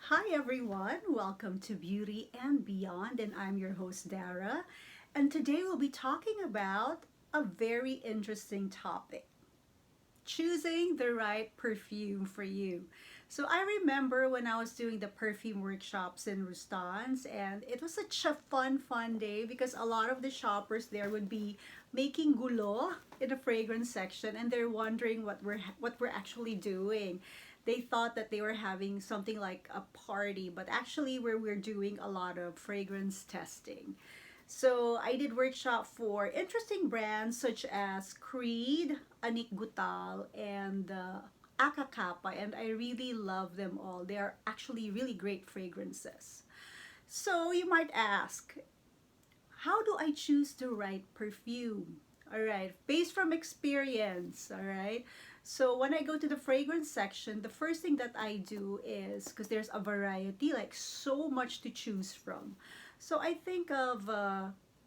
Hi everyone, welcome to Beauty and Beyond, and I'm your host Dara. And today we'll be talking about a very interesting topic, choosing the right perfume for you. So I remember when I was doing the perfume workshops in Rustans, and it was such a fun day because a lot of the shoppers there would be making gulo in the fragrance section, and they're wondering what we're actually doing. They thought that they were having something like a party, but actually where we're doing a lot of fragrance testing. So I did workshop for interesting brands such as Creed, Anik Gutal, and Akakapa, and I really love them all. They are actually really great fragrances. So you might ask, how do I choose the right perfume? All right, based from experience, all right. So when I go to the fragrance section, the first thing that I do is because there's a variety, like so much to choose from. So I think of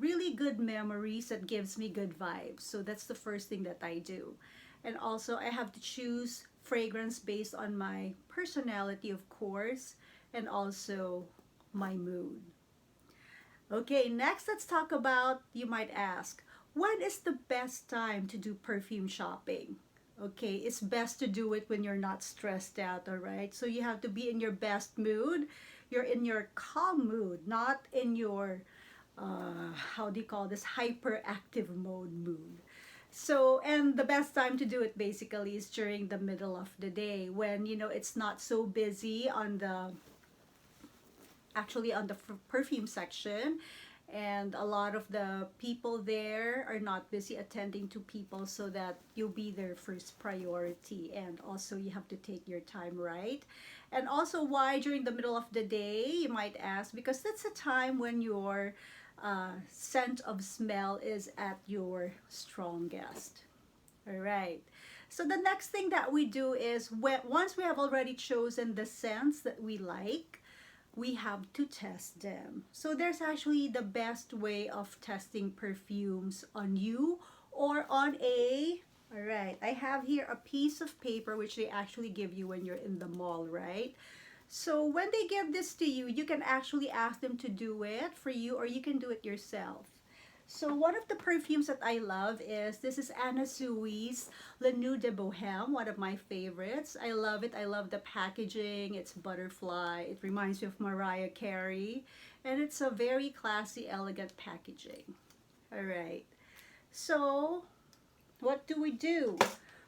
really good memories that gives me good vibes. So that's the first thing that I do. And also I have to choose fragrance based on my personality, of course, and also my mood. Okay, next let's talk about, you might ask, when is the best time to do perfume shopping? Okay, it's best to do it when you're not stressed out, all right? So you have to be in your best mood. You're in your calm mood, not in your, how do you call this, hyperactive mode mood. So, and the best time to do it basically is during the middle of the day when, it's not so busy on the actually on the perfume section, and a lot of the people there are not busy attending to people, so that you'll be their first priority, and also you have to take your time, right? And also, why during the middle of the day, you might ask? Because that's a time when your scent of smell is at your strongest. All right. So the next thing that we do is, once we have already chosen the scents that we like, we have to test them. So there's actually the best way of testing perfumes on you or on a, all right, I have here a piece of paper which they actually give you when you're in the mall, right? So when they give this to you, you can actually ask them to do it for you, or you can do it yourself. So one of the perfumes that I love is, this is Anna Sui's Le Nuit de Bohème, one of my favorites. I love it. I love the packaging. It's butterfly. It reminds me of Mariah Carey. And it's a very classy, elegant packaging. All right. So what do we do?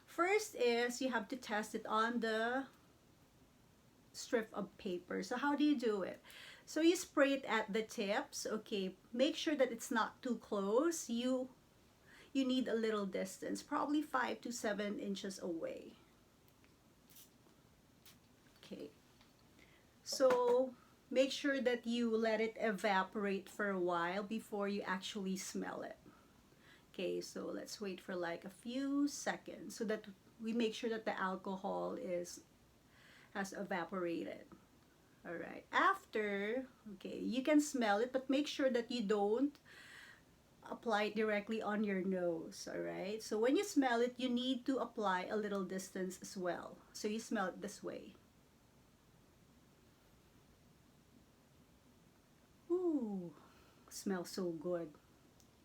First is you have to test it on the strip of paper. So how do you do it? So you spray it at the tips. Okay, make sure that it's not too close. You need a little distance, probably 5 to 7 inches away. Okay, so make sure that you let it evaporate for a while before you actually smell it. Okay, so let's wait for like a few seconds so that we make sure that the alcohol has evaporated. All right, after, okay, you can smell it, but make sure that you don't apply it directly on your nose. All right, so when you smell it, you need to apply a little distance as well. So you smell it this way. Ooh, smells so good.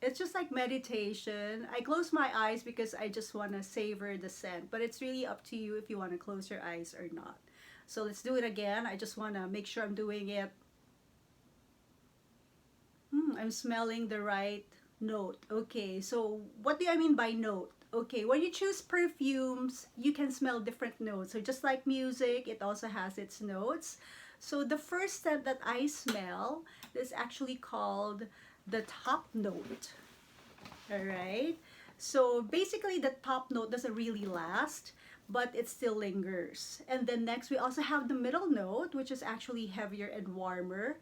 It's just like meditation. I close my eyes because I just want to savor the scent, but it's really up to you if you want to close your eyes or not. So let's do it again. I just want to make sure I'm doing it. I'm smelling the right note. Okay, so what do I mean by note? Okay, when you choose perfumes, you can smell different notes. So just like music, it also has its notes. So the first scent that I smell is actually called the top note. All right. So basically, the top note doesn't really last, but it still lingers. And then next, we also have the middle note, which is actually heavier and warmer.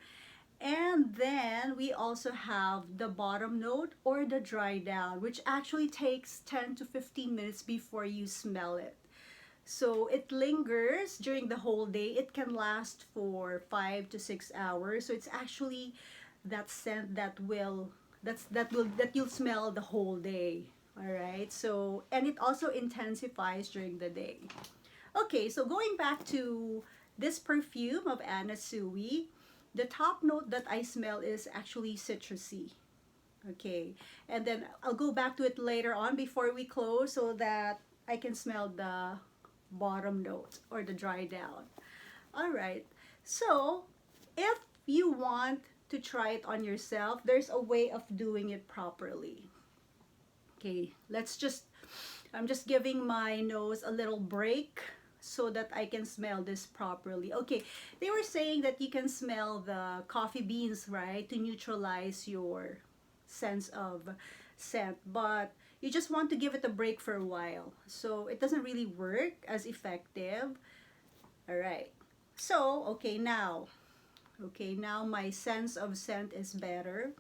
And then we also have the bottom note, or the dry down, which actually takes 10 to 15 minutes before you smell it. So it lingers during the whole day. It can last for 5 to 6 hours. So it's actually that scent that you'll smell the whole day. All right. So, and it also intensifies during the day. Okay, so going back to this perfume of Anna Sui, the top note that I smell is actually citrusy. Okay, and then I'll go back to it later on before we close so that I can smell the bottom note or the dry down. All right, so if you want to try it on yourself, there's a way of doing it properly. Okay, I'm just giving my nose a little break so that I can smell this properly. Okay, they were saying that you can smell the coffee beans, right, to neutralize your sense of scent, but you just want to give it a break for a while. So it doesn't really work as effective. All right. So, okay, now my sense of scent is better.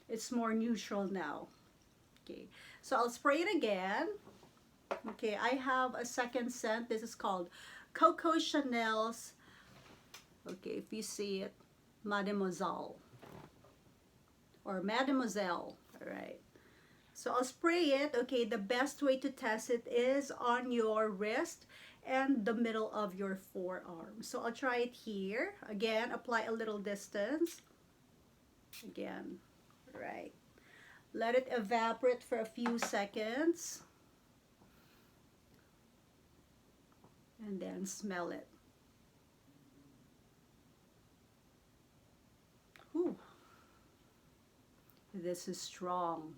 It's more neutral now. Okay, so I'll spray it again. Okay, I have a second scent. This is called Coco Chanel's, okay, if you see it, Mademoiselle or Mademoiselle. All right. So I'll spray it. Okay, the best way to test it is on your wrist and the middle of your forearm. So I'll try it here. Again, apply a little distance. Again, right. Let it evaporate for a few seconds. And then smell it. Whew. This is strong.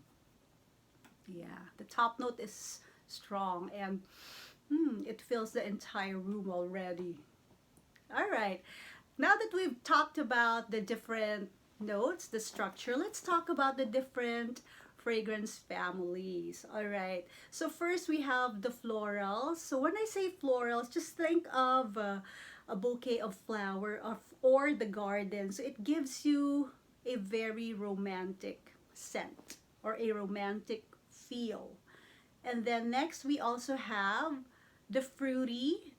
Yeah, the top note is strong and it fills the entire room already. All right, now that we've talked about the different notes, the structure, let's talk about the different fragrance families. All right, so first we have the florals. So when I say florals, just think of a bouquet of flower or the garden. So it gives you a very romantic scent or a romantic feel. And then next we also have the fruity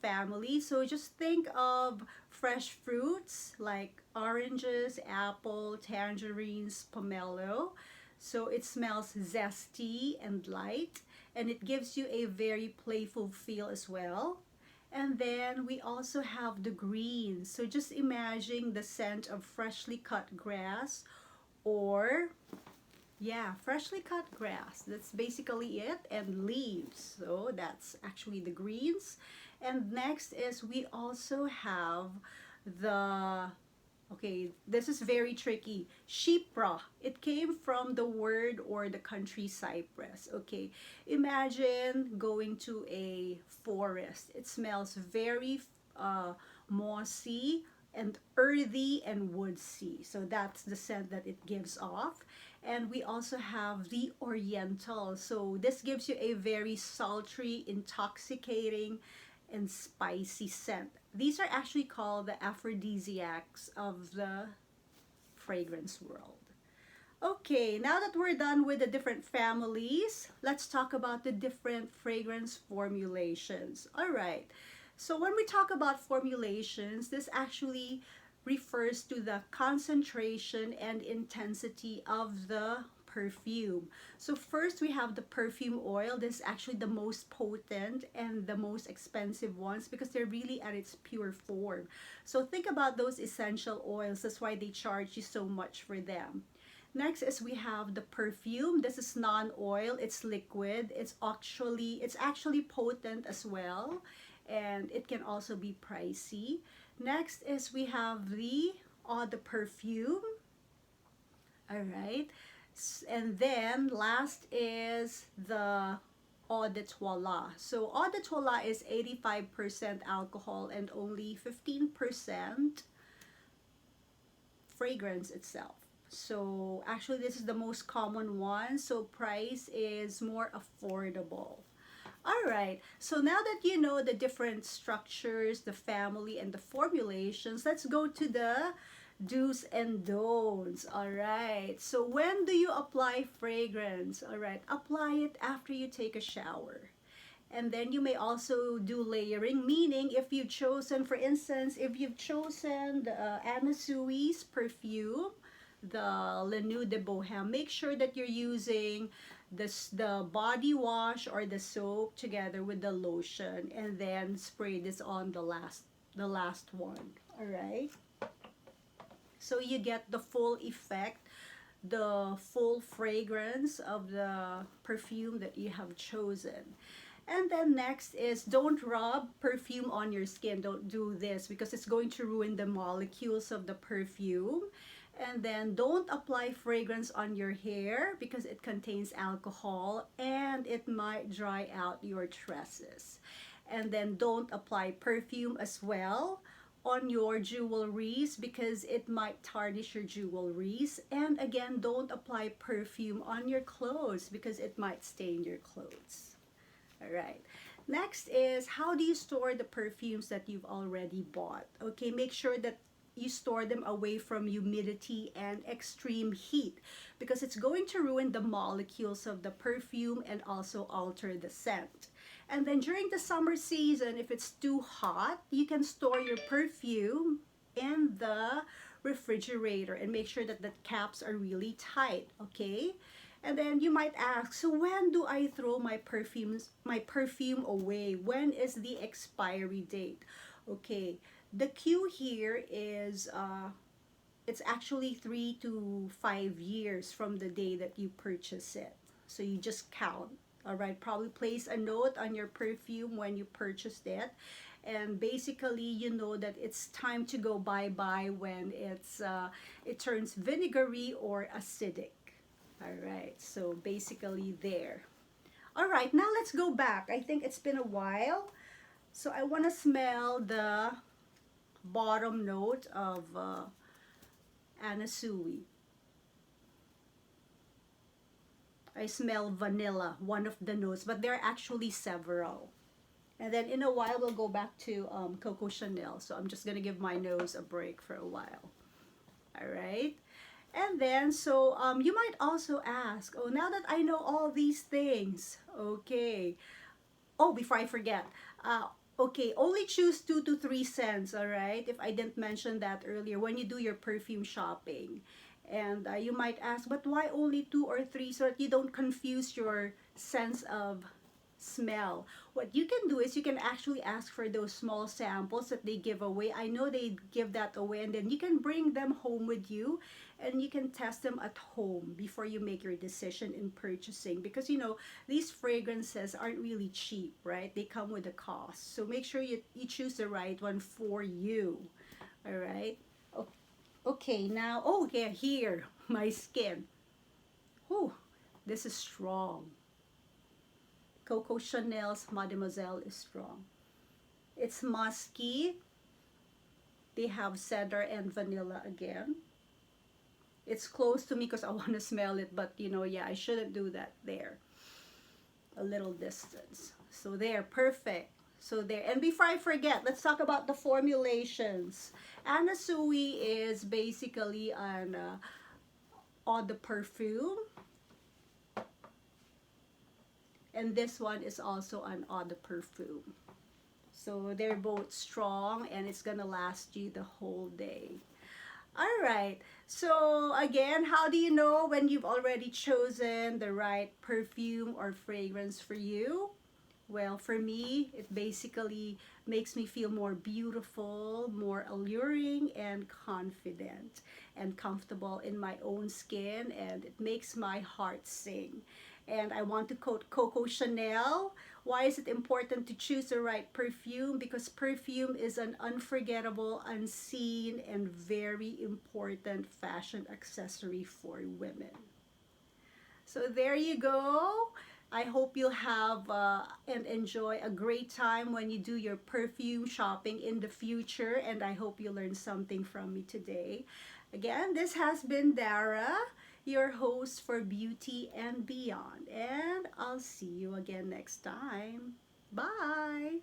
family. So just think of fresh fruits like oranges, apple, tangerines, pomelo. So it smells zesty and light, and it gives you a very playful feel as well. And then we also have the greens. So just imagine the scent of freshly cut grass or yeah, freshly cut grass. That's basically it. And leaves. So that's actually the greens. And next is we also have the, okay, this is very tricky. Shipra. It came from the word or the country cypress. Okay, imagine going to a forest. It smells very mossy and earthy and woodsy. So that's the scent that it gives off. And we also have the oriental. So this gives you a very sultry, intoxicating, and spicy scent. These are actually called the aphrodisiacs of the fragrance world. Okay, now that we're done with the different families, let's talk about the different fragrance formulations. All right, so when we talk about formulations, this actually refers to the concentration and intensity of the perfume. So first we have the perfume oil. This is actually the most potent and the most expensive ones because they're really at its pure form. So think about those essential oils. That's why they charge you so much for them. Next is we have the perfume. This is non-oil, it's liquid. It's actually potent as well, and it can also be pricey. Next is we have the eau de perfume. All right. And then last is the eau de toilette. So eau de toilette is 85% alcohol and only 15% fragrance itself. So actually this is the most common one, so price is more affordable. All right, so now that you know the different structures, the family, and the formulations, let's go to the do's and don'ts. All right, so when do you apply fragrance? All right, apply it after you take a shower. And then you may also do layering, meaning if you've chosen, for instance, if you've chosen the Anna Sui's perfume, the Le Nude de Bohème, make sure that you're using the body wash or the soap together with the lotion, and then spray this on the last one. All right. So you get the full effect, the full fragrance of the perfume that you have chosen. And then next is don't rub perfume on your skin. Don't do this because it's going to ruin the molecules of the perfume. And then don't apply fragrance on your hair because it contains alcohol and it might dry out your tresses. And then don't apply perfume as well on your jewelries because it might tarnish your jewelries. And again, don't apply perfume on your clothes because it might stain your clothes. All right. Next is how do you store the perfumes that you've already bought? Okay, make sure that you store them away from humidity and extreme heat because it's going to ruin the molecules of the perfume and also alter the scent. And then during the summer season, if it's too hot, you can store your perfume in the refrigerator and make sure that the caps are really tight, okay? And then you might ask, so when do I throw my perfume away? When is the expiry date? Okay, the cue here is it's actually 3 to 5 years from the day that you purchase it. So you just count. All right, probably place a note on your perfume when you purchased it. And basically, you know that it's time to go bye-bye when it turns vinegary or acidic. All right, so basically there. All right, now let's go back. I think it's been a while. So I want to smell the bottom note of Anasui. I smell vanilla, one of the notes, but there are actually several. And then in a while, we'll go back to Coco Chanel. So I'm just going to give my nose a break for a while. All right. And then, so you might also ask, oh, now that I know all these things, okay. Oh, before I forget, okay, only choose 2 to 3 scents, all right? If I didn't mention that earlier, when you do your perfume shopping. And you might ask, but why only 2 or 3 so that you don't confuse your sense of smell? What you can do is you can actually ask for those small samples that they give away. I know they give that away, and then you can bring them home with you and you can test them at home before you make your decision in purchasing, because you know these fragrances aren't really cheap, right? They come with a cost, so make sure you choose the right one for you. All right. Okay, now, oh yeah, here, my skin. Oh, this is strong. Coco Chanel's Mademoiselle is strong. It's musky. They have cedar and vanilla again. It's close to me because I want to smell it, but you know, yeah, I shouldn't do that there. A little distance. So there, perfect. So there. And before I forget, let's talk about the formulations. Anasui is basically an eau de perfume. And this one is also an eau de perfume. So they're both strong and it's gonna last you the whole day. All right, so again, how do you know when you've already chosen the right perfume or fragrance for you? Well, for me, it basically makes me feel more beautiful, more alluring, and confident and comfortable in my own skin, and it makes my heart sing. And I want to quote Coco Chanel. Why is it important to choose the right perfume? Because perfume is an unforgettable, unseen, and very important fashion accessory for women. So there you go. I hope you'll have and enjoy a great time when you do your perfume shopping in the future. And I hope you learned something from me today. Again, this has been Dara, your host for Beauty and Beyond. And I'll see you again next time. Bye.